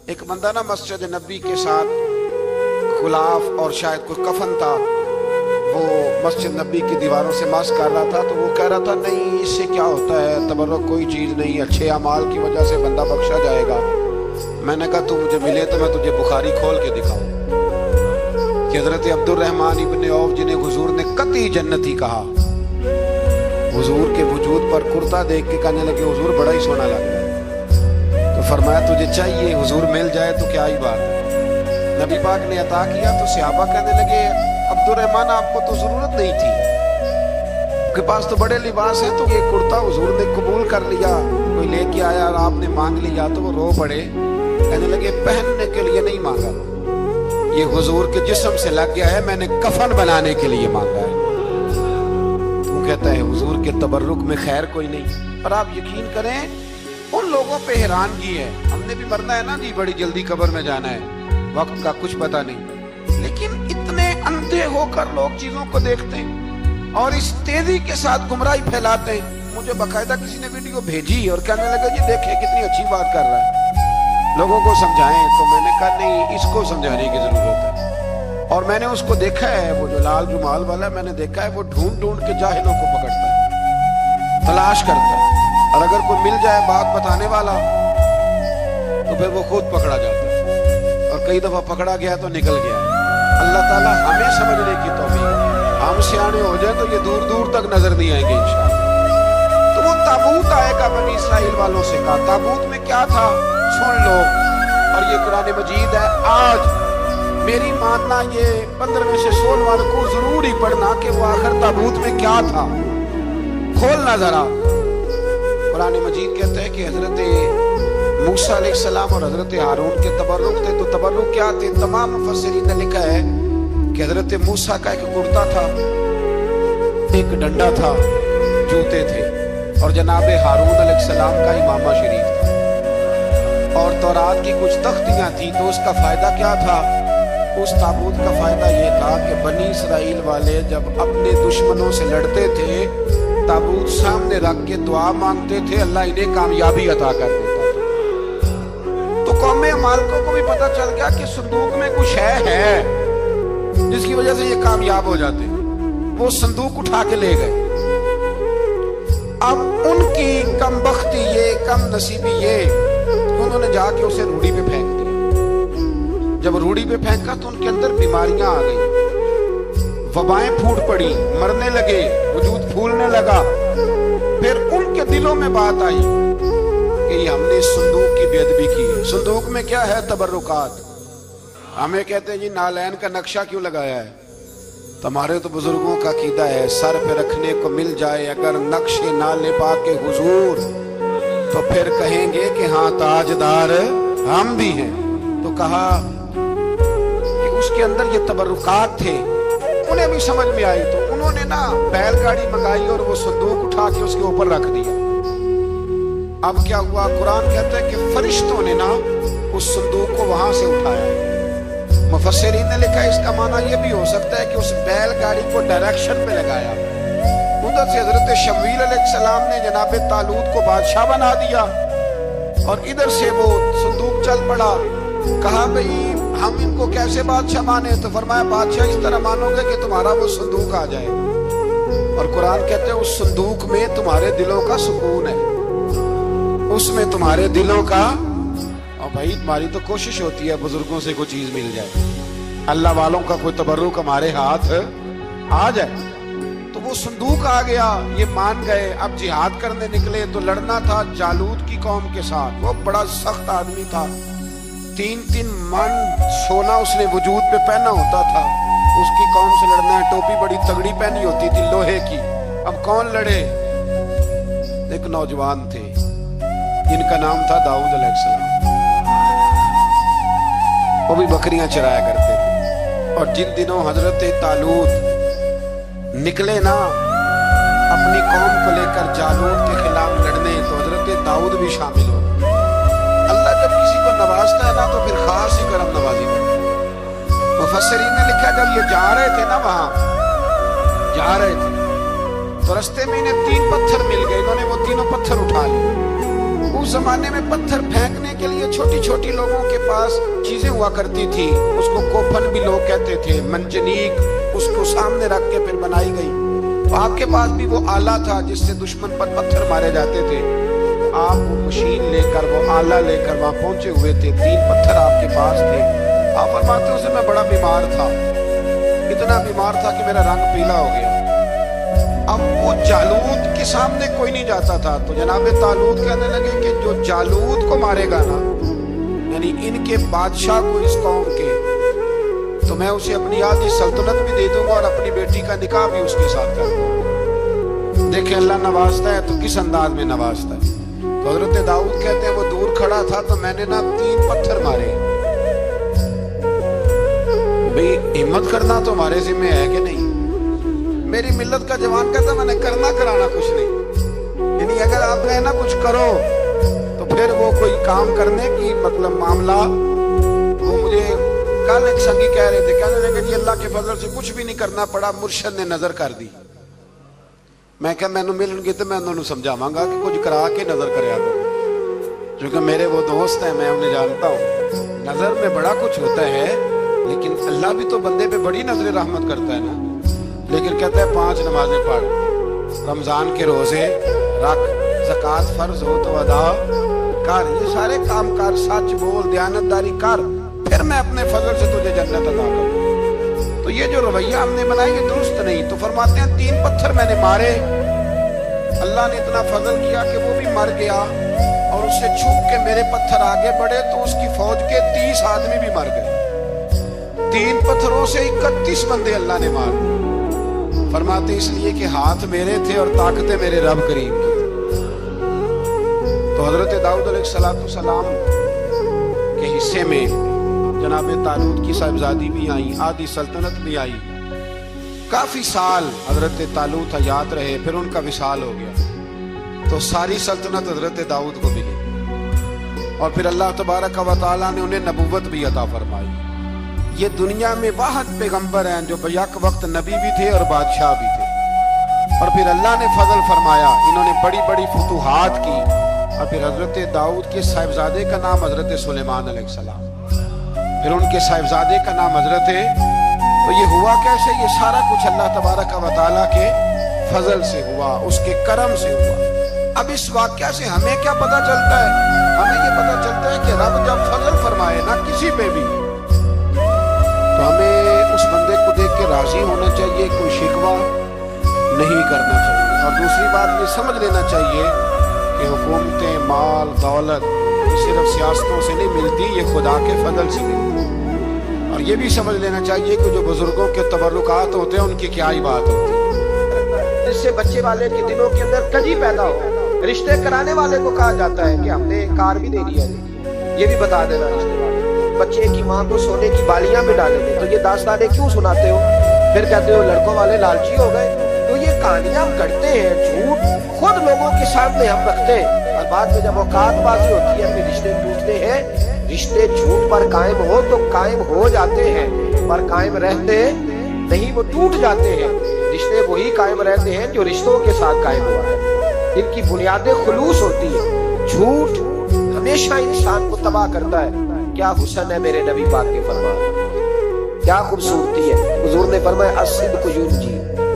ایک بندہ نا مسجد نبی کے ساتھ غلاف اور شاید کوئی کفن تھا، وہ مسجد نبی کی دیواروں سے مس کر رہا تھا، تو وہ کہہ رہا تھا نہیں اس سے کیا ہوتا ہے، تبرک کوئی چیز نہیں، اچھے اعمال کی وجہ سے بندہ بخشا جائے گا۔ میں نے کہا تو مجھے ملے تو میں تجھے بخاری کھول کے دکھاؤں کہ حضرت عبد الرحمن ابن عوف جنہیں حضور نے قطعی جنتی کہا، حضور کے وجود پر کرتا دیکھ کے کہنے لگے حضور بڑا ہی سونا لگ رہا ہے، تو فرمایا تجھے چاہیے حضور مل جائے تو کیا ہی بات ہے۔ نبی پاک نے عطا کیا تو صحابہ کہنے لگے عبد الرحمن آپ کو تو ضرورت نہیں تھی، آپ کے پاس تو بڑے لباس ہیں، تو یہ کرتا حضور نے قبول کر لیا، کوئی لے کے آیا اور آپ نے مانگ لیا، تو وہ رو پڑے، کہنے لگے پہننے کے لیے نہیں مانگا، یہ حضور کے جسم سے لگ گیا ہے، میں نے کفن بنانے کے لیے مانگا ہے۔ وہ کہتا ہے حضور کے تبرک میں خیر کوئی نہیں۔ پر آپ یقین کریں ان لوگوں پہ حیرانگی ہے، ہم نے بھی مرنا ہے نا جی، بڑی جلدی قبر میں جانا ہے، وقت کا کچھ پتہ نہیں، لیکن اتنے اندھے ہو کر لوگ چیزوں کو دیکھتے ہیں اور اس تیزی کے ساتھ گمراہی پھیلاتے ہیں۔ مجھے باقاعدہ کسی نے ویڈیو بھیجی اور کہنے لگا جی دیکھیں کتنی اچھی بات کر رہا ہے، لوگوں کو سمجھائیں، تو میں نے کہا نہیں اس کو سمجھانے کی ضرورت ہے۔ اور میں نے اس کو دیکھا ہے، وہ جو لال رومال والا میں نے دیکھا ہے، وہ ڈھونڈ ڈھونڈ کے جاہلوں کو پکڑتا ہے، تلاش کرتا ہے، اور اگر کوئی مل جائے بات بتانے والا تو پھر وہ خود پکڑا جاتا ہے، اور کئی دفعہ پکڑا گیا تو نکل گیا ہے۔ اللہ تعالیٰ ہمیں سمجھنے کی توفیق، ہم سیانے ہو جائیں تو یہ دور دور تک نظر نہیں آئیں گے انشاءاللہ۔ تو وہ تابوت آئے گا، بنی اسرائیل والوں سے کہا تابوت میں کیا تھا سن لو، اور یہ قرآن مجید ہے۔ آج میری ماننا یہ 15 میں سے 16 کو ضرور ہی پڑھنا کہ وہ آخر تابوت میں کیا تھا، کھولنا ذرا۔ قرآن مجید کہتا ہے کہ حضرت موسیٰ علیہ السلام اور حضرت ہارون کے تبرک تھے، تو تبرک کیا تھے؟ تمام مفسرین نے لکھا ہے کہ حضرت موسیٰ کا ایک کرتا تھا، ایک ڈنڈا تھا، جوتے تھے، اور جناب ہارون علیہ السلام کا امامہ شریف تھا، اور تورات کی کچھ تختیاں تھیں۔ تو اس کا فائدہ کیا تھا؟ اس تابوت کا فائدہ یہ تھا کہ بنی اسرائیل والے جب اپنے دشمنوں سے لڑتے تھے، تابوت سامنے رکھ کے دعا مانگتے تھے، اللہ انہیں کامیابی عطا کر دیتا تھا۔ تو قوم عمالقہ کو بھی پتہ چل گیا کہ صندوق میں کچھ ہے جس کی وجہ سے یہ کامیاب ہو جاتے ہیں، وہ صندوق اٹھا کے لے گئے۔ اب ان کی کم بختی یہ، کم نصیبی یہ، انہوں نے جا کے اسے روڑی پہ پھینک دیا۔ جب روڑی پہ پھینکا تو ان کے اندر بیماریاں آ گئی، وبائیں پھوٹ پڑی، مرنے لگے، وجود پھولنے لگا۔ پھر ان کے دلوں میں بات آئی کہ یہ ہم نے صندوق کی بے ادبی کی ہے۔ صندوق میں کیا ہے؟ تبرکات۔ ہمیں کہتے ہیں جی نالین کا نقشہ کیوں لگایا ہے؟ تمہارے تو بزرگوں کا عقیدہ ہے سر پہ رکھنے کو مل جائے اگر نقش نالے پاک حضور تو پھر کہیں گے کہ ہاں تاجدار ہم بھی ہیں۔ تو کہا کہ اس کے اندر یہ تبرکات تھے، انہیں بھی سمجھ میں آئی، تو انہوں نے نا بیل گاڑی منگائی اور وہ صندوق اٹھا کے اس کے اوپر رکھ دیا۔ اب کیا ہوا؟ قرآن کہتا ہے کہ فرشتوں نے نا اس صندوق کو وہاں سے اٹھایا۔ مفسرین نے لکھا ہے اس کا معنی یہ بھی ہو سکتا ہے کہ اس بیل گاڑی کو ڈائریکشن پہ لگایا، ادھر سے حضرت شمویل علیہ السلام نے جناب طالوت کو بادشاہ بنا دیا، اور ادھر سے وہ صندوق چل پڑا۔ کہا بھئی ہم ان کو کیسے بادشاہ مانے؟ تو فرمایا بادشاہ اس طرح مانو گے کہ تمہارا وہ صندوق آ جائے، اور قرآن کہتے ہیں اس صندوق میں تمہارے دلوں کا سکون ہے، اس میں تمہارے دلوں کا، اور بھائی تمہاری تو کوشش ہوتی ہے بزرگوں سے کوئی چیز مل جائے، اللہ والوں کا کوئی تبرک ہمارے ہاتھ آ جائے۔ تو وہ صندوق آ گیا، یہ مان گئے۔ اب جہاد کرنے نکلے تو لڑنا تھا جالوت کی قوم کے ساتھ، وہ بڑا سخت آدمی تھا، 3 من سونا اس نے وجود پہ پہنا ہوتا تھا، اس کی قوم سے لڑنا ہے، ٹوپی بڑی تگڑی پہنی ہوتی تھی لوہے کی۔ اب کون لڑے؟ ایک نوجوان تھے جن کا نام تھا داؤد علیہ السلام، وہ بھی بکریاں چرایا کرتے تھے، اور جن دنوں حضرت طالوت نکلے نا اپنی قوم کو لے کر جالوت کے خلاف لڑنے، تو حضرت داؤد بھی شامل ہو۔ اللہ جب کسی کو نوازتا ہے نا تو پھر خاص ہی کرم نوازی کرتا ہے۔ مفسرین نے لکھا جب یہ جا رہے تھے نا، وہاں جا رہے تھے تو رستے میں انہیں 3 پتھر مل گئے، انہوں نے وہ تینوں پتھر اٹھا لیے، उस जमाने में पत्थर फेंकने के लिए छोटी छोटी लोगों के पास चीजें हुआ करती थी, उसको कोफन भी लोग कहते थे, मंजनीक, उसको सामने रख के फिर बनाई गई। तो आपके पास भी वो आला था जिससे दुश्मन पर पत्थर मारे जाते थे। आप वो मशीन लेकर, वो आला लेकर वहां पहुंचे हुए थे, 3 पत्थर आपके पास थे। आप फरमाते हो मैं बड़ा बीमार था, इतना बीमार था कि मेरा रंग पीला हो गया। अब वो जालूत के सामने कोई नहीं जाता था, तो जनाब तालूत कहने लगे कि जो जालूत को मारेगा ना, यानी इनके बादशाह को, इस कौम के, तो मैं उसे अपनी आधी सल्तनत भी दे दूंगा और अपनी बेटी का निकाह भी उसके साथ कर दूंगा। देखें अल्लाह नवाजता है तो किस अंदाज में नवाजता है। तो हजरत दाऊद कहते हैं वो दूर खड़ा था तो मैंने ना 3 पत्थर मारे। भाई हिम्मत करना तो हमारे जिम्मे है कि नहीं। मेरी मिल्लत का जवान कहता मैंने करना कराना कुछ नहीं, यानी अगर आप कहें ना कुछ करो तो फिर वो कोई काम करने की मतलब मामला। वो मुझे कल एक संगी कह रहे थे, कहने लगे जी अल्लाह के फजल से कुछ भी नहीं करना पड़ा, मुर्शद ने नजर कर दी। मैं क्या मैनू मिलनगे तो मैं उन्होंने समझावांगा कि कुछ करा के नजर करया करो, क्योंकि मेरे वो दोस्त हैं, मैं उन्हें जानता हूँ। नजर में बड़ा कुछ होता है, लेकिन अल्लाह भी तो बंदे पे बड़ी नजर रहमत करता है ना। लेकिन कहता है 5 नमाजें पढ़, रमजान के रोजे रख, ज़कात फर्ज हो तो अदा कर, ये सारे काम कर, सच बोल, दयानतदारी कर, फिर मैं अपने फजल से तुझे जन्नत अता करूं। तो ये जो रवैया हमने बनाया ये दुरुस्त नहीं। तो फरमाते हैं 3 पत्थर मैंने मारे, अल्लाह ने इतना फजल किया कि वो भी मर गया, और उससे छू के मेरे पत्थर आगे बढ़े तो उसकी फौज के 30 आदमी भी मर गए। 3 पत्थरों से 31 बंदे अल्लाह ने मार। फरमाते इसलिए कि हाथ मेरे थे और ताकतें मेरे रब करीम की। तो हजरत दाऊद अलैहिस्सलाम के हिस्से में जनाब तालूत की साहिबजादी भी आई, आधी सल्तनत भी आई। काफी साल हजरत तालूत हयात रहे, फिर उनका विसाल हो गया, तो सारी सल्तनत हजरत दाऊद को मिली, और फिर अल्लाह तबारक व तआला ने उन्हें नबूवत भी अता फरमाई। ये दुनिया में वाहद पैगंबर हैं जो बैक वक्त नबी भी थे और बादशाह भी थे, और फिर अल्लाह ने फजल फरमाया, इन्होंने बड़ी बड़ी फुतूहात की। और फिर हजरत दाऊद के साहिबजादे का नाम हजरत सुलेमान अलैहिस्सलाम, फिर उनके साहिबजादे का नाम हजरत। तो ये हुआ कैसे? ये सारा कुछ अल्लाह तबारक व तआला के फजल से हुआ, उसके करम से हुआ। अब इस वाक़या से हमें क्या पता चलता है? हमें ये पता चलता है कि रब जब फजल फरमाए ना किसी पे भी, तो हमें उस बंदे को देख के राजी होना चाहिए, कोई शिकवा नहीं करना चाहिए। और दूसरी बात ये समझ लेना चाहिए कि हुकूमतें, माल, दौलत सिर्फ सियासतों से नहीं मिलती, ये खुदा के फजल से मिलती। और ये भी समझ लेना चाहिए कि जो बुजुर्गों के तबर्रुकात होते हैं उनकी क्या ही बात होती है। इससे बच्चे वाले के दिलों के अंदर कजी पैदा हो। रिश्ते कराने वाले को कहा जाता है कि हमने कार भी दे दी है, ये भी बता देना रिश्ते वाले। बच्चे की माँ को सोने की बालियां में डालेंगे, तो ये दास्तानें क्यों सुनाते हो? फिर कहते हो लड़कों वाले लालची हो गए। तो ये कहानियां हम करते हैं, झूठ खुद लोगों के सामने हम रखते हैं, और बाद में जब औकातबाजी होती है फिर रिश्ते टूटते हैं। रिश्ते झूठ पर कायम हो तो कायम हो जाते हैं, पर कायम रहते नहीं, वो टूट जाते हैं। रिश्ते वही कायम रहते हैं जो रिश्तों के साथ कायम हुआ है, इनकी बुनियादें खुलूस होती है। झूठ हमेशा इंसान को तबाह करता है। क्या हुस्न है मेरे नबी पाक के फरमान, क्या खूबसूरती है। हुजूर ने फरमाया अस्सिद्क़ु युनजी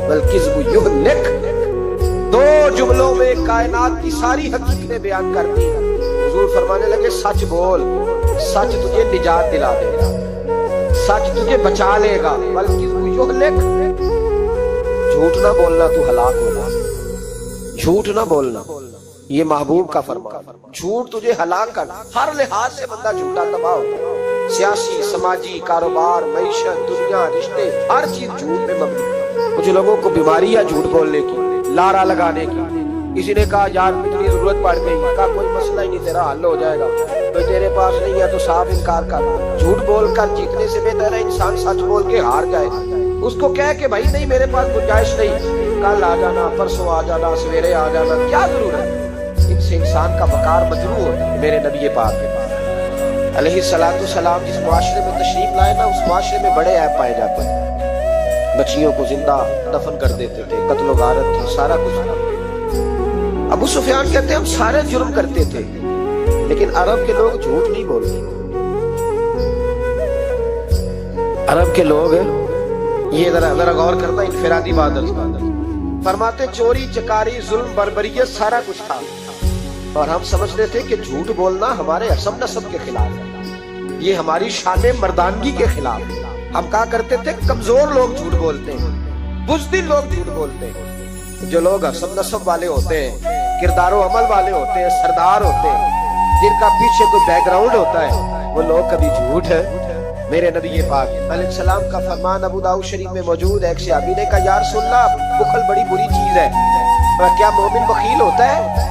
वल किज़्बु युहलिक। 2 जुमलों में कायनात की सारी हकीकतें बयान कर दी। हुजूर फरमाने लगे सच बोल, सच तुझे निजात दिला देगा, सच तुझे बचा लेगा। वल किज़्बु युहलिक, झूठ ना बोलना तू हलाक होगा, झूठ ना बोलना, ये महबूब का फरमान। झूठ तुझे हलाक कर, हर लिहाज से बंदा झूठा तबाह होता है। सियासी, समाजी, कारोबार, मईशत, दुनिया, रिश्ते, हर चीज झूठ पे मबनी। कुछ लोगों को बीमारी है झूठ बोलने की, लारा लगाने की। किसी ने कहा यार इतनी जरूरत पड़ गई, कहा कोई मसला ही नहीं, तेरा हल हो जाएगा, तो तेरे पास नहीं है तो साफ इनकार कर। झूठ बोलकर जीतने से बेहतर है इंसान सच बोल के हार जाए। उसको कह के भाई नहीं मेरे पास गुंजाइश नहीं, कल आ जाना, परसों आ जाना, सवेरे आ जाना, क्या जरूरत है। इनसे इंसान का वकार मजरूह होता है। मेरे नबी पाक के पास अलैहिस्सलातु सलाम जिस मुआशरे में तशरीफ लाए ना, उस मुआशरे में बड़े ऐप पाए जाते हैं। बच्चियों को जिंदा दफन कर देते थे, कत्ल व गारत थी, सारा कुछ। अबू सुफियान कहते हैं हम सारे जुर्म करते थे, لیکن عرب کے لوگ جھوٹ نہیں بولتے. عرب کے لوگ یہ ذرا غور کرنا انفرادی بادل فرماتے چوری چکاری ظلم بربریت سارا کچھ تھا اور ہم سمجھتے تھے کہ جھوٹ بولنا ہمارے حسب نسب کے خلاف ہے, یہ ہماری شان مردانگی کے خلاف ہے. ہم کہا کرتے تھے کمزور لوگ جھوٹ بولتے ہیں, بزدل لوگ جھوٹ بولتے ہیں. جو لوگ حسب نسب والے ہوتے ہیں, کردار و عمل والے ہوتے ہیں, سردار ہوتے ہیں, جن کا پیچھے کوئی بیک گراؤنڈ ہوتا ہے, وہ لوگ کبھی جھوٹ ہے. میرے نبی پاک علیہ السلام کا فرمان ابو داؤد شریف میں موجود ہے. ایک صحابی نے کہا یا رسول اللہ بخل بڑی بری چیز ہے, کیا مومن بخیل ہوتا ہے؟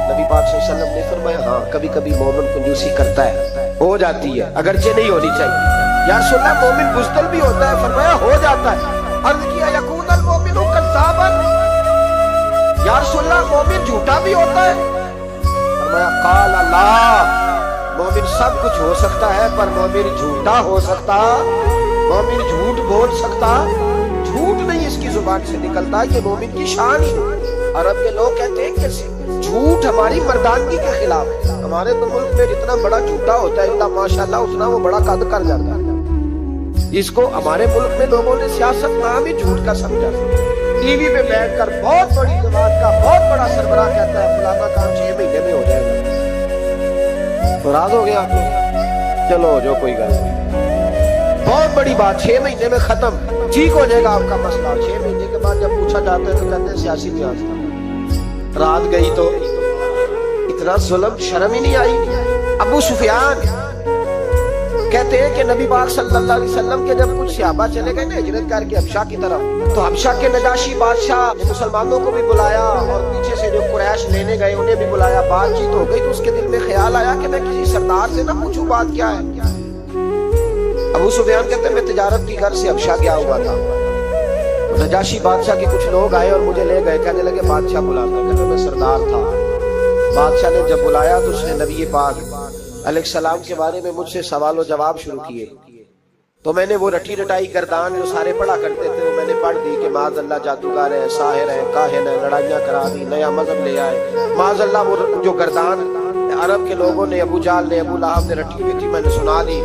نبی پاک صلی اللہ علیہ وسلم نے فرمایا ہاں کبھی کبھی مومن کنجوسی کرتا ہے, ہو جاتی ہے, اگرچہ نہیں ہونی چاہیے. یا رسول اللہ مومن بزدل بھی ہوتا ہے؟ فرمایا ہو جاتا ہے. عرض کیا یکون المومن کذابا, یا رسول اللہ مومن جھوٹا بھی ہوتا ہے؟ فرمایا قال لا, مومن سب کچھ ہو سکتا ہے پر مومن جھوٹا ہو سکتا, مومن جھوٹ بول سکتا, جھوٹ نہیں اس کی زبان سے نکلتا, یہ مومن کی شان ہے. عرب کے لوگ کہتے ہیں کہ جھوٹ ہماری مردانگی کے خلاف ہے. ہمارے تو ملک میں جتنا بڑا جھوٹا ہوتا ہے اللہ ماشاءاللہ اتنا وہ بڑا قد کر جاتا ہے. اس کو ہمارے ملک میں لوگوں نے سیاست نام ہی جھوٹ کا سمجھا. ٹی وی پہ بیٹھ کر بہت بڑی جماعت کا بہت بڑا سربراہ کہتا ہے فلانا کام 6 مہینے میں ہو جائے گا. راز ہو گیا آپ کو, چلو جو کوئی گل نہیں, بہت بڑی بات 6 مہینے میں ختم, ٹھیک ہو جائے گا آپ کا مسئلہ. 6 مہینے کے بعد جب پوچھا جاتا ہے تو کہتے ہیں سیاسی میاض تھا. رات گئی تو اتنا ظلم شرم ہی نہیں آئی. ابو سفیان کہتے ہیں کہ نبی پاک صلی اللہ علیہ وسلم کے جب کچھ صحابہ چلے گئے نا ہجرت کر کے حبشہ کی طرف, تو حبشہ کے نجاشی بادشاہ نے مسلمانوں کو بھی بلایا اور پیچھے سے جو قریش لینے گئے انہیں بھی بلایا. بات چیت ہو گئی تو اس کے دل میں خیال آیا کہ میں کسی سردار سے نہ پوچھوں بات کیا ہے. ابو سفیان کہتے ہیں میں تجارت کی غرض سے حبشہ گیا ہوا تھا, نجاشی بادشاہ کے کچھ لوگ آئے اور مجھے لے گئے, کہنے لگے بادشاہ بلاتا. کہتے میں سردار تھا. بادشاہ نے جب بلایا تو اس نے نبی پاک علیہ السلام کے بارے میں مجھ سے سوال و جواب شروع کیے. تو میں نے وہ رٹی رٹائی گردان جو سارے پڑھا کرتے تھے وہ میں نے پڑھ دی کہ معاذ اللہ جادوگر ہے, ساحر ہے, کاہن ہے, لڑائیاں کرا دی, نیا مذہب لے آئے. معاذ اللہ وہ جو گردان عرب کے لوگوں نے, ابو جال نے, ابو لہب نے رٹی ہوئی تھی, میں نے سنا دی.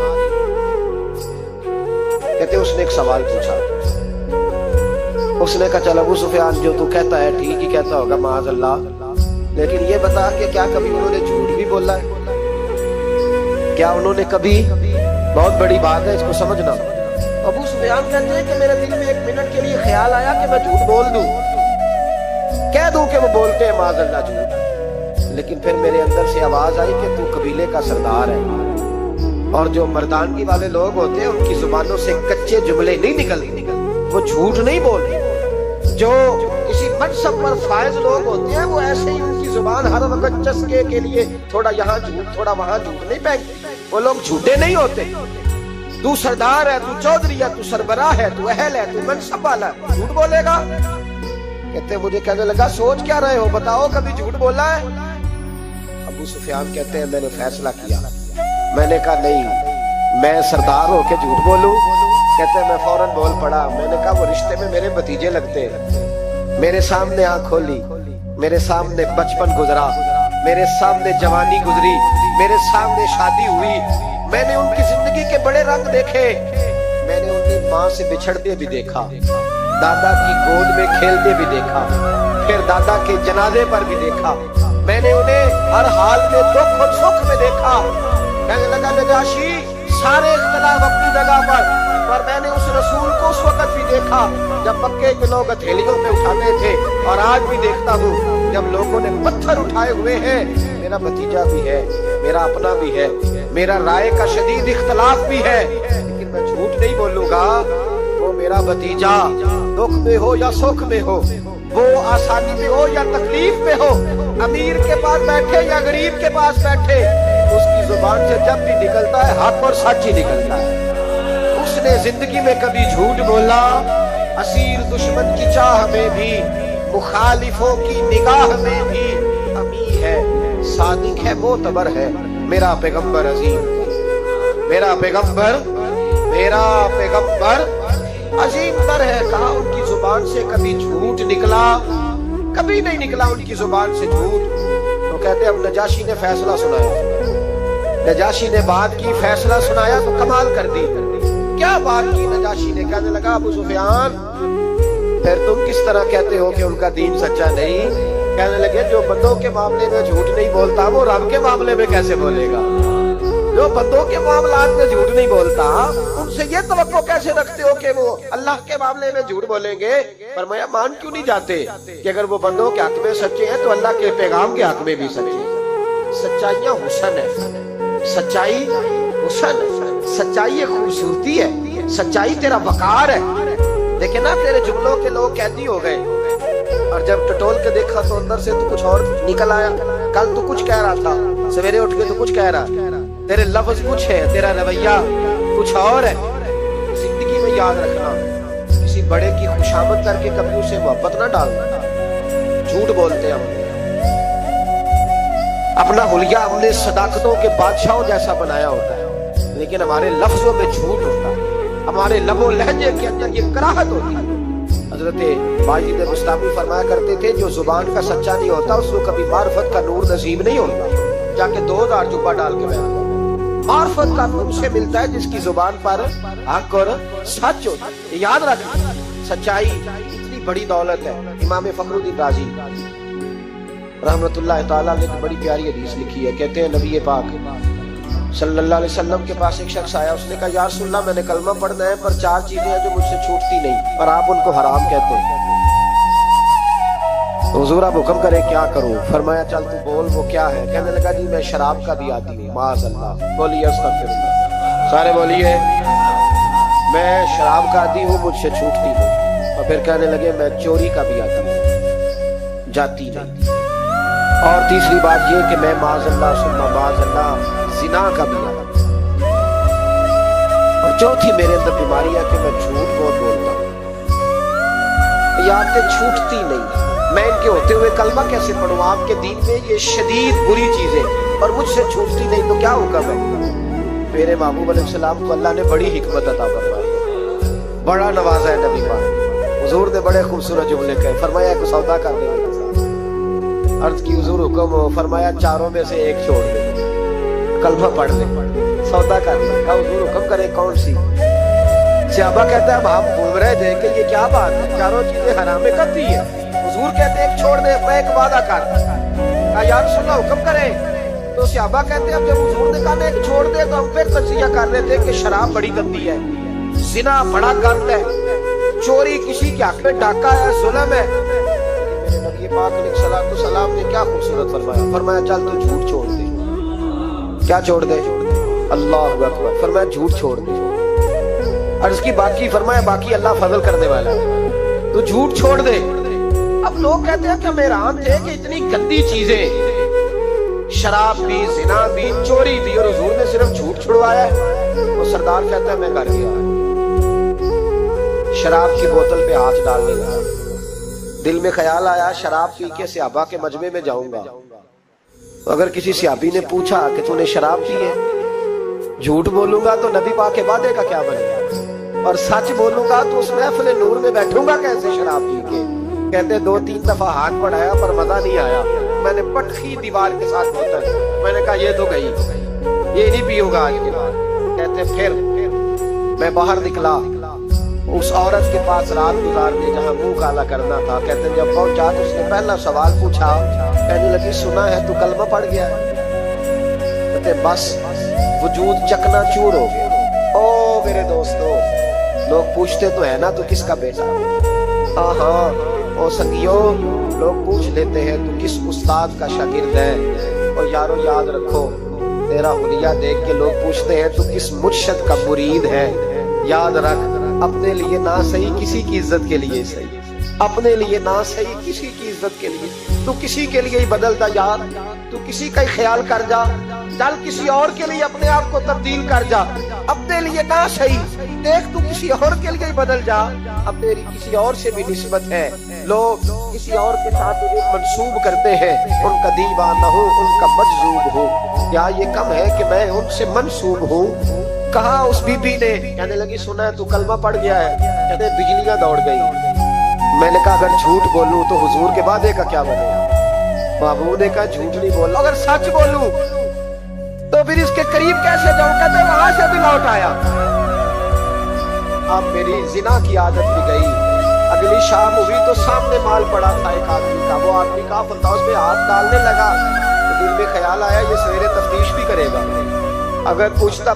کہتے اس نے ایک سوال پوچھا. اس نے کہا چل ابو سفیان جو تو کہتا ہے ٹھیک ہی کہتا ہوگا معاذ اللہ, لیکن یہ بتا کہ کیا کبھی انہوں نے جھوٹ بھی بولا ہے؟ کیا انہوں نے کبھی, بہت بڑی بات ہے اس کو سمجھنا. ابو سفیان کہتے ہیں کہ میرے دل میں 1 منٹ کے لیے خیال آیا کہ میں جھوٹ بول دوں, کہہ دوں کہ وہ بولتے ہیں معاذ اللہ جھوٹ, لیکن پھر میرے اندر سے آواز آئی کہ تو قبیلے کا سردار ہے اور جو مردانگی والے لوگ ہوتے ہیں ان کی زبانوں سے کچے جملے نہیں نکلتے, وہ جھوٹ نہیں بولتے. جو کسی منصب پر فائز لوگ ہوتے ہیں وہ ایسے ہی ان کی زبان ہر وقت چسکے کے لیے تھوڑا یہاں جھوٹ تھوڑا وہاں جھوٹ نہیں پھینکتے. وہ لوگ جھوٹے نہیں ہوتے. تو سردار ہے, تو چودھری ہے, تو سربراہ ہے, تو اہل ہے, تو منصب والا ہے, جھوٹ بولے گا؟ کہتے مجھے کہنے لگا سوچ کیا رہے ہو, بتاؤ کبھی جھوٹ بولا ہے؟ ابو سفیان کہتے ہیں میں نے فیصلہ کیا. میں نے کہا نہیں میں سردار ہو کے جھوٹ بولوں؟ کہتے ہیں میں فوراً بول پڑا. میں نے کہا وہ رشتے میں میرے بھتیجے لگتے ہیں. میرے سامنے آنکھ کھولی, میرے سامنے بچپن گزرا, میرے سامنے جوانی گزری, میرے سامنے شادی ہوئی. میں نے ان کی زندگی کے بڑے رنگ دیکھے. میں نے انہیں ماں سے بچھڑتے بھی دیکھا, دادا کی گود میں کھیلتے بھی دیکھا, پھر دادا کے جنازے پر بھی دیکھا. میں نے انہیں ہر حال میں دکھ اور سکھ میں دیکھا. کہنے لگا نجاشی سارے اختلاف اپنی جگہ پر میں نے اس رسول کو اس وقت بھی دیکھا جب مکے کے لوگ ہتھیلیوں میں اٹھاتے تھے, اور آج بھی دیکھتا ہوں جب لوگوں نے پتھر اٹھائے ہوئے ہیں. میرا بھتیجا بھی ہے, میرا اپنا بھی ہے, میرا رائے کا شدید اختلاف بھی ہے, لیکن میں جھوٹ نہیں بولوں گا. وہ میرا بھتیجا دکھ میں ہو یا سکھ میں ہو, وہ آسانی میں ہو یا تکلیف میں ہو, امیر کے پاس بیٹھے یا غریب کے پاس بیٹھے, اس کی زبان سے جب بھی نکلتا ہے حق اور سچ ہی نکلتا ہے. اس نے زندگی میں کبھی جھوٹ بولا؟ اسیر دشمن کی چاہ میں بھی, مخالفوں کی نگاہ میں بھی امی ہے, صادق ہے, معتبر ہے, میرا پیغمبر عظیم, میرا پیغمبر عظیم تر ہے. کہا ان کی زبان سے کبھی جھوٹ نکلا؟ کبھی نہیں نکلا ان کی زبان سے جھوٹ. تو کہتے اب نجاشی نے فیصلہ سنایا. नजाशी ने बात की, फैसला सुनाया तो कमाल कर दी। क्या बात की नजाशी ने? कहने लगा अबू सुफियान फिर तुम किस तरह कहते हो कि उनका दीन सच्चा नहीं? कहने लगे जो बंदों के मामले में झूठ नहीं बोलता वो रब के मामले में कैसे बोलेगा? जो बंदों के मामलात में झूठ नहीं बोलता उनसे ये तवक्को कैसे रखते हो कि वो अल्लाह के मामले में झूठ बोलेंगे? फरमाया मान क्यों नहीं जाते कि अगर वो बंदों के हक में सच्चे हैं तो अल्लाह के पैगाम के हक में भी सच्चे हैं। सच्चाइयाँ हुस्न है, सच्चाई हुस्न है, सच्चाई एक खूबसूरती है, सच्चाई तेरा वकार है। देखे ना तेरे जुमलों के लोग कैदी हो गए और जब टटोल के देखा तो अंदर से तो कुछ और निकल आया। कल तू कुछ कह रहा था, सवेरे उठ के तो कुछ कह रहा, तेरे लफ्ज कुछ है, तेरा रवैया कुछ और है। जिंदगी में याद रखना, किसी बड़े की खुशामद करके कभी उसे मोहब्बत ना डालना। झूठ बोलते हम, अपना हुलिया हमने सदाकतों के बादशाहों जैसा बनाया होता है, लेकिन हमारे लफ्जों में झूठ होता है, हमारे लबो लहजे के अंदर ये कराहत होती है। हजरत बाजिद मुस्तामी फरमाया करते थे जो जुबान का सच्चा नहीं होता उसको कभी मार्फत का नूर नसीब नहीं होता। जाके 2000 जुब्बा डाल के बैठ, मार्फत का नूर से मिलता है जिसकी जुबान पर हक और सच होता है। याद रख, सच्चाई इतनी बड़ी दौलत है। इमाम फखरुद्दीन राजी रहमतुल्लाह ताला ने बड़ी प्यारी हदीस लिखी है। कहते हैं नबी पाक सल्लल्लाहु अलैहि वसल्लम के पास एक शख्स आया, उसने कहा या रसूल अल्लाह मैंने कलमा पढ़ना है पर 4 चीजें हैं जो मुझसे छूटती नहीं और आप उनको हराम कहते हैं, हुजूर आप हुक्म करें क्या करूं? फरमाया चल तू बोल वो क्या है? कहने लगा जी मैं शराब का भी आदी हूं। माज़अल्लाह, बोलिए अस्तगफिरुल्लाह, सारे बोलिए मैं शराब का आदी हूं, मुझसे छूटती नहीं। और फिर कहने लगे मैं चोरी का भी आदी हूं, जाती नहीं। और तीसरी बात ये कि मैं माज़अल्लाह सुन्ना माज़अल्लाह जिना का भी आदी हूं। और चौथी मेरे अंदर बीमारी है कि मैं झूठ बहुत बोलता हूं, यादें छूटती नहीं। मैं इनके होते हुए कलमा कैसे पढ़ूं? आपके दीन में ये शदीद बुरी चीजें और मुझसे छूटती नहीं तो क्या हुक्म है? मेरे महबूब अलैहिस्सलाम को अल्लाह ने बड़ी हिकमत अता फरमाई, बड़ा नवाजा है नबी पाक। हुजूर ने बड़े खूबसूरत जुमले कहे। फरमाया को सौदा कर दे, अर्ज की हुजूर हुक्म हो। फरमाया चारों में से एक छोड़ दे, कलमा पढ़ ले, सौदा कर ले। कहा हुजूर हुक्म करे कौन सी? सहाबा कहता है हम घूम रहे थे कि ये क्या बात है, चारों चीजें हराम करती है। हुजूर कहते एक छोड़ दे, मैं एक वादा कर। कहा या रसूल अल्लाह हुक्म करे। तो सहाबा कहते हैं जब हुजूर ने कहा एक छोड़ दे तो हम फिर तजिया कर रहे थे कि शराब बड़ी गंदी है, जिना बड़ा गंद है, चोरी किसी के हक में डाका है, जुल्म है। मेरे नबी पाक अलैहिस्सलाम ने क्या खूबसूरत फरमाया। फरमाया चल तू झूठ छोड़ दे। क्या छोड़ दे? अल्लाह अकबर। फरमाया झूठ छोड़ दे। और इसकी बाकी फरमाया बाकी अल्लाह फजल करने वाला है, तू झूठ छोड़ दे। अब लोग कहते हैं कि हम हैरान थे कि इतनी गंदी चीजें, शराब भी, जिना भी, चोरी भी, और हुजूर ने सिर्फ झूठ छुड़वाया है। वो सरदार कहता है मैं घर गया, शराब की बोतल पे हाथ डालने लगा। दिल में ख्याल आया शराब पी के सहाबा के मजमे में जाऊंगा। अगर किसी सहाबी ने पूछा कि तूने शराब पी है, झूठ बोलूंगा तो नबी पाक के वादे का क्या बनेगा, और सच बोलूंगा तो उस महफिल नूर में बैठूंगा कैसे शराब पी के? कहते 2-3 दफा हाथ बढ़ाया पर मजा नहीं आया। मैंने पटखी दीवार के साथ बोतल, मैंने कहा ये तो गई, ये नहीं पियूंगा आज के बाद। कहते फिर मैं बाहर निकला उस औरत के पास रात गुजारने जहाँ मुंह काला करना था। कहते जब पहुंचा तो उसने पहला सवाल पूछा, कहने लगी सुना है तू कलमा पढ़ गया है? कहते बस वजूद चकनाचूर हो गया। ओ मेरे दोस्तों, लोग पूछते तो है ना तू किसका बेटा? हाँ ओ संगियों, लोग पूछ लेते हैं तू किस उस्ताद का शागिर्द है। और यारो याद रखो, तेरा हुलिया देख के लोग पूछते हैं तू किस मुर्शिद का मुरीद है। याद रख, अपने लिए ना सही किसी की इज्जत के लिए सही, अपने लिए ना सही किसी की इज्जत के लिए। तू किसी के लिए ही बदलता यार, तू किसी का ही ख्याल कर जा, चल किसी और के लिए अपने आप को तब्दील कर जा। अपने लिए ना सही देख, तू किसी और के लिए ही बदल जा। अब तेरी किसी और से भी निस्बत है, लोग किसी और के साथ तुझे मंसूब करते हैं। उनका दीवाना हो, उनका मजजूब हो, क्या ये कम है कि मैं उनसे मंसूब हूँ? कहा उस बीबी ने, कहने लगी सुना है तू कलमा पढ़ गया है? कहते बिजलियां दौड़ गई। मैंने कहा अगर झूठ बोलूं तो हुजूर के वादे का क्या बनेगा? महबूब ने कहा झूठ नहीं बोलना, अगर सच बोलूं तो तो फिर इसके करीब कैसे जाऊं? कहते वहां से भी लौट आया। अब मेरी जिना की आदत भी गई। अगली शाम हुई तो सामने माल पड़ा था एक आदमी का। वो आदमी काफिर था, उसमें हाथ डालने लगा तो दिल में ख्याल आया ये सवेरे तफ्तीश भी करेगा। अगर पूछता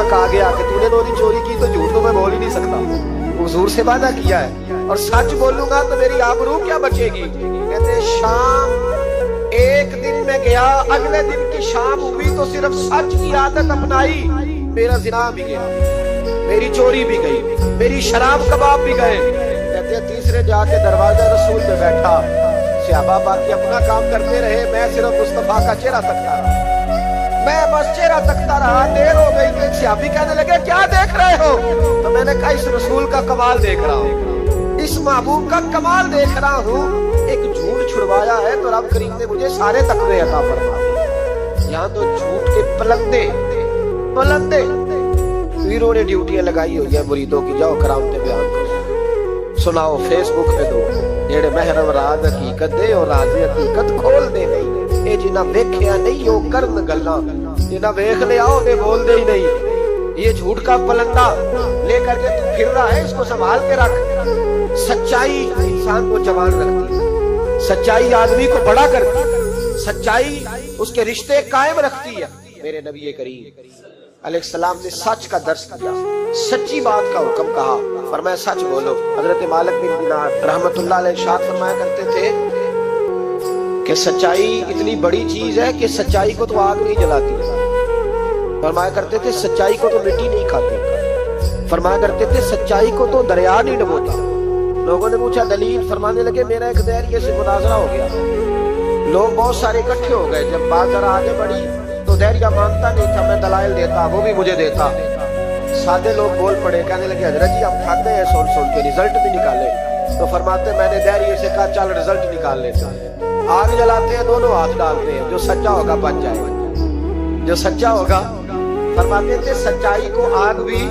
कहा गया कि तूने रोटी चोरी की तो झूठ तो मैं बोल ही नहीं सकता, हुजूर से वादा किया है और सच बोलूंगा तो मेरी आबरू क्या बचेगी। कहते शाम एक दिन में गया, अगले दिन की शाम हुई तो सिर्फ सच की आदत अपनाई, मेरा जिना भी गया, मेरी चोरी भी गई, मेरी शराब कबाब भी गए। कहते तीसरे जाके दरवाजा रसूल में बैठा, सहाबा बाकी अपना काम करते रहे, मैं सिर्फ मुस्तफा का चेहरा तकता रहा। मैं बस चेहरा तकता रहा, देर हो गई तो सहाबी कहने लगे क्या देख रहे हो? तो मैंने कहा इस रसूल का कमाल देख रहा हूँ, इस महबूब का कमाल देख रहा हूँ। एक झूठ छुड़वाया है तो रब करीम ने मुझे सारे तकवे अता फरमा। यहाँ तो झूठ के पलंदे वीरों ने ड्यूटियां लगाई हुई है मुरीदों की, जाओ करामते बयान करो, सुनाओ फेसबुक पे दो, जेड़े महरम राज हकीकत दे और राज हकीकत खोल दे नहीं। ये जिन्ना वेख्या नहीं वो करन गल्ला, जिन्ना वेख लिया वो बोल दे ही नहीं। ये झूठ का पलंदा लेकर के तू फिर रहा है, इसको संभाल के रख। सच्चाई इंसान को जवान रखती है, सच्चाई आदमी को बड़ा करती है, सच्चाई उसके रिश्ते कायम रखती है। मेरे नबी करीम अलैहिस्सलाम ने सच का दर्श दिया, सच्ची बात का हुक्म कहा, फरमाया सच बोलो। हजरत मालिक बिन दिनार रहमतुल्लाह अलैह इरशाद फरमाया करते थे कि सच्चाई इतनी बड़ी चीज है कि सच्चाई को तो आग नहीं जलाती। फरमाया करते थे सच्चाई को तो मिट्टी नहीं खाती। फरमाया करते थे सच्चाई को तो दरिया नहीं डुबोता। लोगों ने पूछा दलील, फरमाने लगे मेरा एक दैरिये से मुनाजरा हो गया, लोग बहुत सारे इकट्ठे हो गए। जब बात जरा आगे बढ़ी तो दैरिया मानता नहीं था, मैं दलाइल देता, वो भी मुझे देता। सादे लोग बोल पड़े, कहने लगे हजरत जी हम खाते हैं सुन सुन के, रिजल्ट भी निकाले। तो फरमाते मैंने दैरिये से कहा चल रिजल्ट निकाल लेता है। आग जलाते हैं, दोनों हाथ डालते हैं, जो सच्चा होगा बच जाएगा, जो सच्चा होगा। फरमाते थे सच्चाई को आग भी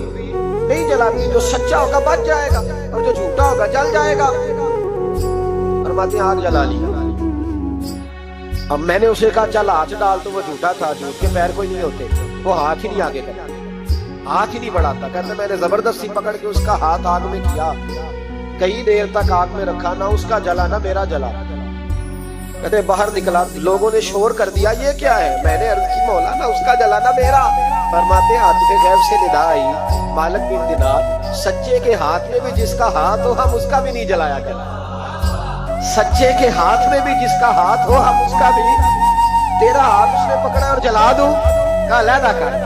नहीं जलाती, जो सच्चा होगा बच जाएगा और जो झूठा होगा जल जाएगा। फरमाते आग जला ली। अब मैंने उसे कहा चल हाथ डाल, तो वो झूठा था, झूठ के पैर कोई नहीं होते, वो हाथ ही नहीं आगे करता, हाथ ही नहीं बढ़ाता। कहते मैंने जबरदस्ती पकड़ के उसका हाथ आग में किया, कई देर तक आग में रखा, ना उसका जला ना मेरा जला। कहते बाहर निकला, लोगों ने शोर कर दिया ये क्या है? मैंने अर्ज की मौला ना उसका जला ना मेरा। फरमाते हाथ के गैब से निदा आई, मालिक बिन दिनार सच्चे के हाथ में भी जिसका हाथ हो हम उसका भी नहीं जलाया करते। सच्चे के हाथ में भी जिसका हाथ हो हम उसका भी, तेरा हाथ उसने पकड़ा और जला दूं, कहा लहदा कर।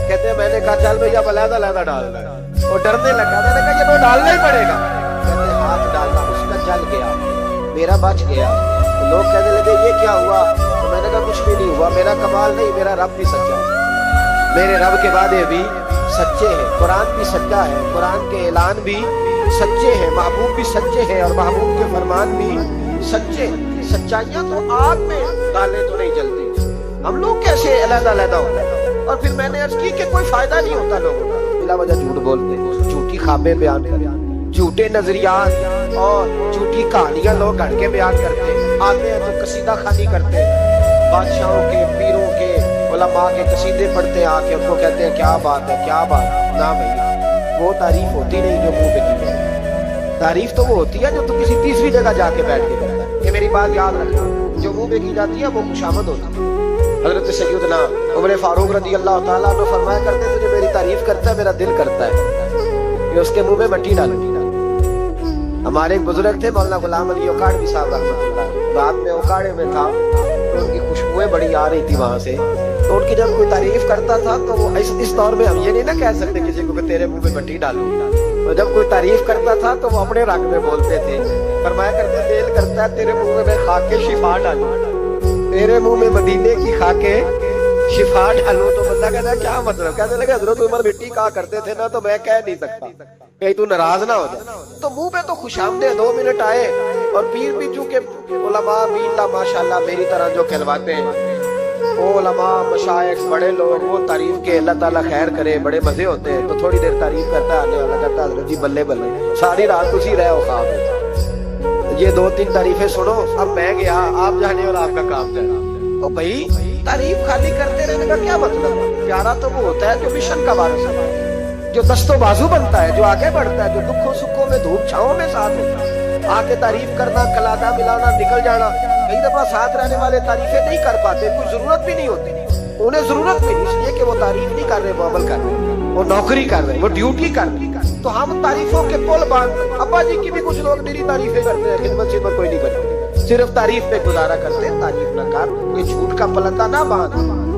कहते मैंने कहा चल भैया लहदा लहदा डाल दे। वो डरने लगा, मैंने कहा ये तो डालना ही पड़ेगा। कहते हाथ डालना, उसका जल गया, मेरा बच गया। तो लोग कहने लगे ये क्या हुआ? तो मैंने कहा कुछ भी नहीं हुआ, मेरा कमाल नहीं, मेरा रब भी सच्चा है, मेरे रब के वादे भी सच्चे हैं, कुरान भी सच्चा है, कुरान के ऐलान भी सच्चे हैं, महबूब भी सच्चे हैं और महबूब के फरमान भी सच्चे। सच्चाइयां तो आग में डाले तो नहीं जलती, हम लोग कैसे अलग-अलग होते हैं। और फिर मैंने अर्ज की कि कोई फायदा नहीं होता लोगों का, बिला वजह झूठ बोलते, झूठी ख्वाबें बयान करते, झूठे नजरियात और झूठी कहानियां लोग गढ़ के बयान करते। आते हैं तो कसीदा खानी करते, बादशाहों के, पीरों के, उलमा के कसीदे पढ़ते हैं, आके उनको कहते हैं क्या बात है क्या बात। ना भैया वो तारीफ होती नहीं जो मुंह पे की जाती, तारीफ तो वो होती है जो तो किसी तीसरी जगह जाके बैठ के करता है। ये मेरी बात याद रखना, जो मुंह पे की जाती है वो खुशामद होती है। हजरत सैयदना उमर फारूक रज़ी अल्लाह तआला अन्हु फरमाया करते थे, जो मेरी तारीफ करता है मेरा दिल करता है कि उसके मुंह में मट्टी डालूं। हमारे एक बुजुर्ग थे मौलाना गुलाम अली ओकाड़वी साहब रहमतुल्लाह, रात में ओकाड़े में था तो उनकी खुशबुएं बड़ी आ रही थी वहां से। तो उनकी जब कोई तारीफ करता था तो वो इस दौर में हम ये नहीं ना कह सकते किसी को कि तेरे मुंह में मट्टी डालूं। तो जब कोई तारीफ करता था तो वो अपने रंग में बोलते थे, फरमाया करते दिल करता है तेरे मुंह में मैं खाके शिफा डालूं, तेरे मुंह में मदीने की खाके शिफा डालूं। तो बंदा कहता क्या मतलब? कहने लगे हजरत उमर मिट्टी कहा करते थे ना, तो मैं कह नहीं सकता, कहीं तू नाराज ना हो जाए। तो मुंह पे तो खुशामदे 2 मिनट आए और पीर भी चूंकि उलमा मीला माशाल्लाह मेरी तरह जो कहलवाते हैं, वो उलमा मशाइख बड़े लोग, वो तारीफ के अल्लाह ताला खैर करे, बड़े मजे होते हैं। तो थोड़ी देर तारीफ करता है, आने वाला कहता है हजरत जी बल्ले बल्ले, सारी रात उसी रहे हो ख्वाब। ये 2-3 तारीफें सुनो, अब मैं गया, आप जाने और आपका काम जाने। तो भाई तारीफ खाली करते रहने का क्या मतलब है? प्यारा तो वो होता है जो मिशन का वारिस है, जो दस्तों बाजू बनता है, जो आगे बढ़ता है, जो दुखों सुखों में धूप छाओं में साथ होता है। आके तारीफ करना, कलादा मिलाना, निकल जाना। कई दफा साथ रहने वाले तारीफें नहीं कर पाते, कोई जरूरत भी नहीं होती, उन्हें जरूरत भी नहीं, इसलिए कि वो तारीफ नहीं कर रहे, वो अमल कर रहे, वो नौकरी कर रहे, वो ड्यूटी कर रहे। तो हम तारीफों के पुल बांध, अब्बा जी की भी कुछ लोग मेरी तारीफें करते हैं, खिदमत शिदमत कोई नहीं करते, सिर्फ तारीफ पे गुजारा करते हैं। तारीफ न कर, कोई झूठ का पलंदा ना बांध।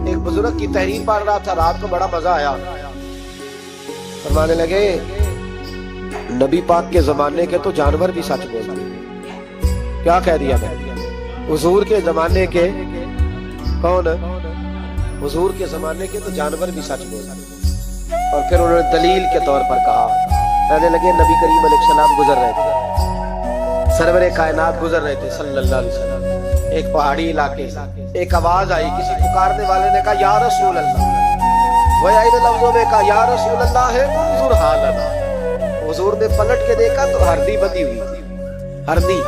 एक बुजुर्ग की तहरीर पढ़ रहा था, रात को बड़ा मजा आया। फरमाने लगे नबी पाक के जमाने के तो जानवर भी सच बोलते। क्या कह दिया मैं? हुजूर के जमाने के कौन? हुजूर के जमाने के तो जानवर भी सच बोलते। और फिर उन्होंने दलील के तौर पर कहा, कहने लगे नबी करीम अलैहिस्सलाम गुजर रहे थे, सरवरे कायनात गुजर रहे थे सल्लल्लाहु अलैहि वसल्लम, एक पहाड़ी इलाके से एक आवाज आई, किसी पुकारने वाले ने कहा या रसूल अल्लाह। वह इन लफ्जों में कहा या रसूल अल्लाह है उन्जुर हालना। हुजूर ने पलट के देखा तो हरदी बंधी हुई थी, हरदी।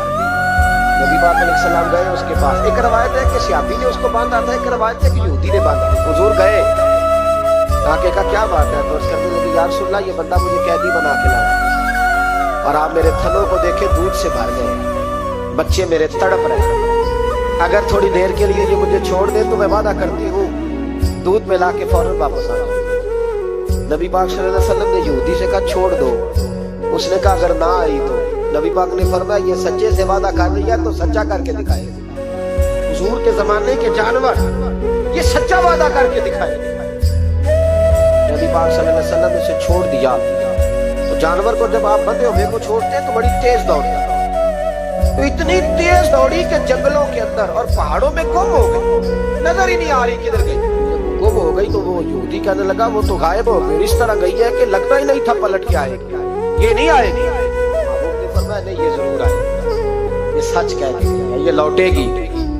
नबी पाक अलैहिस्सलाम गए उसके पास। एक रवायत है कि सियाबी ने उसको बांधा था, एक रवायत है कि यहूदी ने बांधा। हुजूर गए, आके कहा क्या बात है? तो उसके कहने लगे या रसूल अल्लाह, ये बंदा मुझे कैदी बना के लाया और आप मेरे थनों को देखे दूध से भर गए, बच्चे मेरे तड़प रहे, अगर थोड़ी देर के लिए ये मुझे छोड़ दे तो मैं वादा करती हूँ दूध में ला के फौरन वापस आ जाऊं। नबी पाक सल्लल्लाहु अलैहि वसल्लम ने यहूदी से कहा छोड़ दो, उसने कहा अगर ना आई तो। नबी पाक ने फरमाया ये सच्चे से वादा कर लिया तो सच्चा करके दिखाए। हुजूर के जमाने के जानवर ये सच्चा वादा करके दिखाए। नबी पाक सल्लल्लाहु अलैहि वसल्लम ने उसे छोड़ दिया। तो जानवर को जब आप बंधे हुए को छोड़ते हैं तो बड़ी तेज दौड़ता, तो इतनी तेज दौड़ी कि जंगलों के अंदर और पहाड़ों में गुम हो गई, नजर ही नहीं आ रही किधर गई। गुम हो गई तो वो यहूदी कहने लगा वो तो गायब हो गई, इस तरह गई है कि लगता ही नहीं था पलट के आएगी, ये नहीं आएगी। ने फरमाया नहीं ये जरूर आएगी, ये सच कह रही है, ये लौटेगी।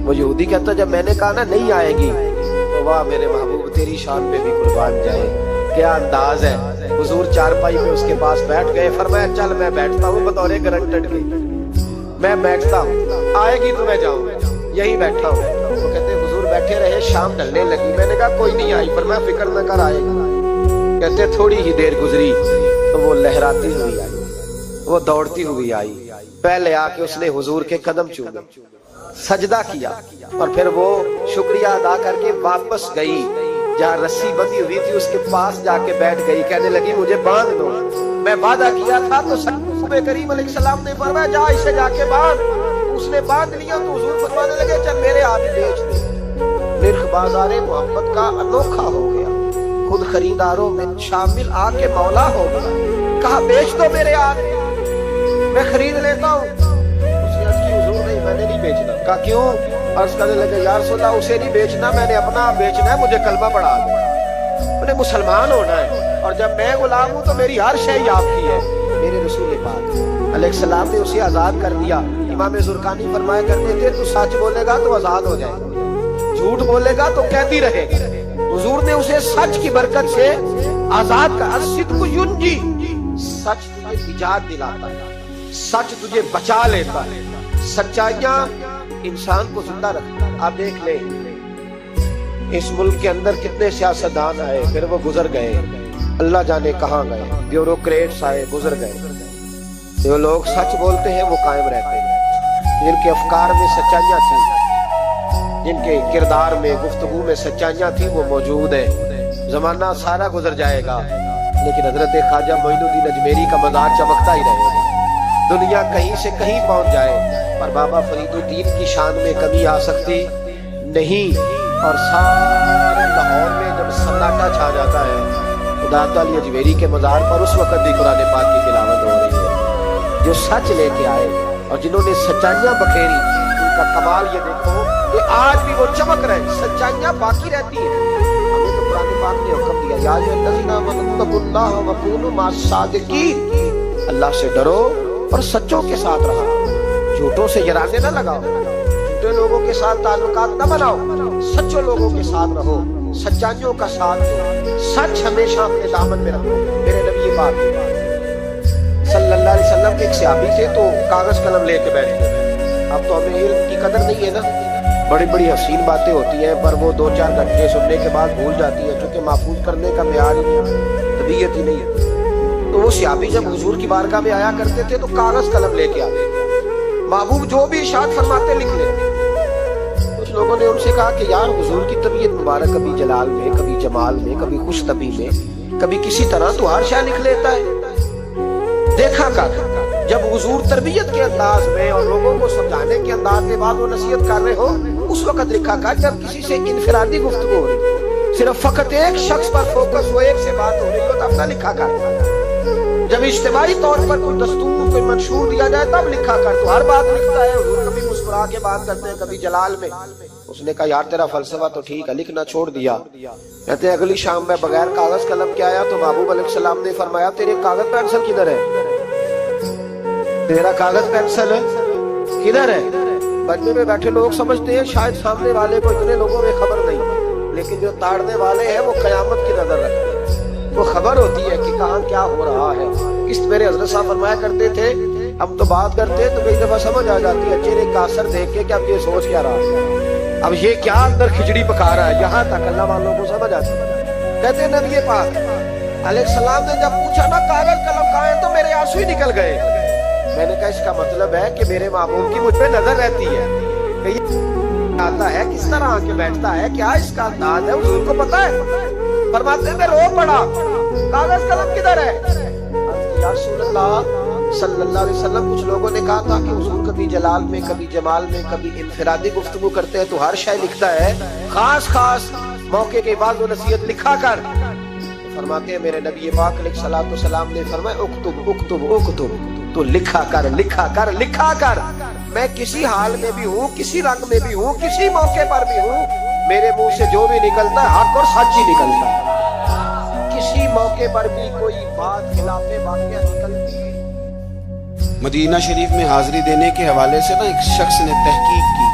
वो यहूदी कहता जब मैंने कहा ना नहीं आएगी तो वाह मेरे महबूब तेरी शान पे भी कुर्बान जाए, क्या अंदाज है। हुजूर चारपाई में उसके पास बैठ गए, फरमाया चल मैं बैठता हूँ बतौरे गारंटेड की, मैं बैठता हूँ, आएगी तो मैं जाऊंगा, यही बैठा हूँ। तो कहते हुजूर बैठे रहे, शाम ढलने लगी, मैंने कहा कोई नहीं आई, पर मैं फिक्र न कर आएगी। कहते थोड़ी ही देर गुजरी तो वो लहराती हुई आई, वो दौड़ती हुई आई, पहले आके उसने हुजूर के कदम चूमे, सजदा किया और फिर वो शुक्रिया अदा करके वापस गई, जहाँ रस्सी बंधी हुई थी उसके पास जाके बैठ गई, कहने लगी मुझे बांध लो, मैं वादा किया था। तो नबी करीम अलैहिस्सलाम ने फरमाया जा इसे जाके बांध। उसने बांध लिया तो हुजूर फरमाने लगे चल मेरे हाथ बेच दे। निर्ख बाज़ारे मोहब्बत का अनोखा हो गया, खुद खरीदारों में शामिल आके मौला हो गया। कहा बेच दो मेरे हाथ, मैं खरीद लेता हूँ। उसने अर्ज की हुजूर नहीं मैंने नहीं बेचना। कहा क्यों? अर्ज करने लगे या रसूल अल्लाह उसे नहीं बेचना, मैंने अपना बेचना है, मुझे कलमा पढ़ा दो, मैंने मुसलमान होना है और जब मैं गुलाम हूँ तो मेरी हर शय आपकी है। मेरे रसूल पाक अलैहिस्सलाम ने उसे आजाद कर दिया। इमाम ज़ुरकानी फरमाया करते थे तू सच बोलेगा तो आजाद हो जाएगा, झूठ बोलेगा तो कैदी रहेगा। हुजूर ने उसे सच की बरकत से आजाद कर। अस्सिद्क़ु युंजी, सच तुझे निजात दिलाता है, सच तुझे बचा लेता है, सच्चाइयां इंसान को जिंदा रखता है। आप देख ले इस मुल्क के अंदर कितने सियासतदान आए, फिर वो गुजर गए, अल्लाह जाने कहाँ गए, ब्यूरोक्रेट्स आए गुजर गए। जो लोग सच बोलते हैं वो कायम रहते हैं, जिनके अफकार में सच्चाइयाँ थी, जिनके किरदार में गुफ्तगू में सच्चाइयाँ थी वो मौजूद है। जमाना सारा गुजर जाएगा लेकिन हजरत ख्वाजा मोइनुद्दीन अजमेरी का मज़ार चमकता ही रहेगा। दुनिया कहीं से कहीं पहुंच जाए पर बाबा फरीदुद्दीन की शान में कमी आ सकती नहीं। और सारे लाहौर में जब सन्नाटा छा जाता है तो दाता अली अजमेरी के मज़ार पर उस वक्त भी कुरान पाक की तिलावत हो रही है। जो सच लेके आए और जिन्होंने सच्चाइयाँ बखेरी, उनका कमाल ये देखो कि आज भी वो चमक रहे, सच्चाइयाँ बाकी रहती है। हमें तो कुरान पाक ने हुक्म दिया या अय्युहल्लज़ीना वत्तक़ुल्लाह वकूनू मअस-सादिक़ीन, अल्लाह से डरो और सच्चों के साथ रहो, झूठों से यराने न लगाओ, झूठे लोगों के साथ ताल्लुकात न बनाओ, सच्चों लोगों के साथ रहो, सच्चाइयों का साथ दो, सच हमेशा अपने दामन में रखो। मेरे नबी पाक सल्लल्लाहु अलैहि वसल्लम के एक सहाबी थे तो कागज कलम लेके बैठ गए। अब तो हमें इल्म की कदर नहीं है ना, बड़ी बड़ी हसीन बातें होती हैं, पर वो 2-4 घंटे सुनने के बाद भूल जाती है, क्योंकि महफूज करने का मेयार ही नहीं है, तबीयत ही नहीं है। तो वो सहाबी जब हुजूर की बारगाह में आया करते थे तो कागज कलम लेके आते, महबूब जो भी इरशाद फरमाते लिख लेते। कुछ लोगों ने उनसे कहा कि यार हुजूर की तबीयत मुबारक कभी जलाल में, कभी जमाल में, कभी खुश तबी में, कभी किसी तरह तो हर शाय लिख लेता है। देखा कर जब हुजूर तरबियत के अंदाज में और लोगों को समझाने के अंदाज में बाद वो नसीहत कर रहे हो, उस वक्त लिखा कर जब किसी से इनफिरादी गुफ्तगू हो रही, सिर्फ फकत एक शख्स पर फोकस हो, एक से बात हो रही हो, तब ना लिखा कर। जब इज्तिमाई तौर पर कोई दस्तूर, कोई मंशूर दिया जाए तब लिखा कर। तो हर बात लिखता है, हुजूर कभी मुस्कुरा के बात करते हैं, कभी जलाल में। उसने कहा यार तेरा फलसफा तो ठीक है, लिखना छोड़ दिया। कहते अगली शाम में बगैर कागज कलम के आया तो महबूब अलैहिस्सलाम ने फरमाया तेरे कागज पेंसिल किधर है, तेरा कागज पेंसिल किधर है। बजने में बैठे लोग समझते हैं शायद सामने वाले को इतने लोगों में खबर नहीं, लेकिन जो ताड़ने वाले हैं वो कयामत की नजर रखते हैं, वो खबर होती है कि कहाँ क्या हो रहा है। इस मेरे हज़रत साहब फरमाया करते थे, हम तो बात करते हैं तो कई दफा समझ आ जाती है चेहरे का असर देख के कि अब ये सोच क्या रहा है, अब ये क्या अंदर खिचड़ी पका रहा है, यहाँ तक अल्लाह वालों को समझ आती है। कहते हैं नबी पाक अलैहिस्सलाम ने जब पूछा ना कागज कलम कहाँ है, तो मेरे आंसू ही निकल गए। मैंने कहा इसका मतलब है कि मेरे महबूब की मुझ पे नजर रहती है, कि आता है किस तरह आके बैठता है, क्या इसका अंदाज है, उसको पता है। फरमाते थे रो पड़ा, कागज कलम किधर है। या रसूल अल्लाह सल्लल्लाहु अलैहि वसल्लम, कुछ लोगों ने कहा था कि हुजूर कभी जलाल में, कभी जमाल में, कभी इनफिरादी गुफ्तगू करते हैं तो हर शाय लिखता है, खास खास मौके के बाद वो नसीहत लिखा कर। फरमाते हैं मेरे नबी पाक अलैहिस्सलातु वस्सलाम ने फरमाया उक्तुब उक्तुब उक्तुब, तो लिखा कर लिखा कर लिखा कर। मैं किसी हाल में भी हूँ, किसी रंग में भी हूँ, किसी मौके पर भी हूँ, मेरे मुंह से जो भी निकलता है हक और सच ही निकलता है। किसी मौके पर भी कोई बात खिलाफे वाक़या निकलती है। मदीना शरीफ में हाजिरी देने के हवाले से ना एक शख्स ने तहकीक की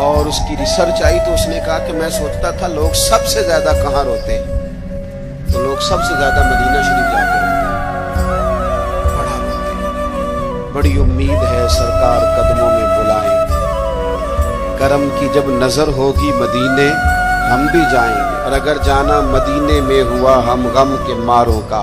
और उसकी रिसर्च आई तो उसने कहा कि मैं सोचता था लोग सबसे ज्यादा कहाँ रोते हैं, तो लोग सबसे ज्यादा मदीना शरीफ जाते हैं, बड़ा रोते हैं। बड़ी उम्मीद है सरकार कदमों में बुलाएं, करम की जब नजर होगी मदीने हम भी जाएंगे, और अगर जाना मदीने में हुआ हम गम के मारों का।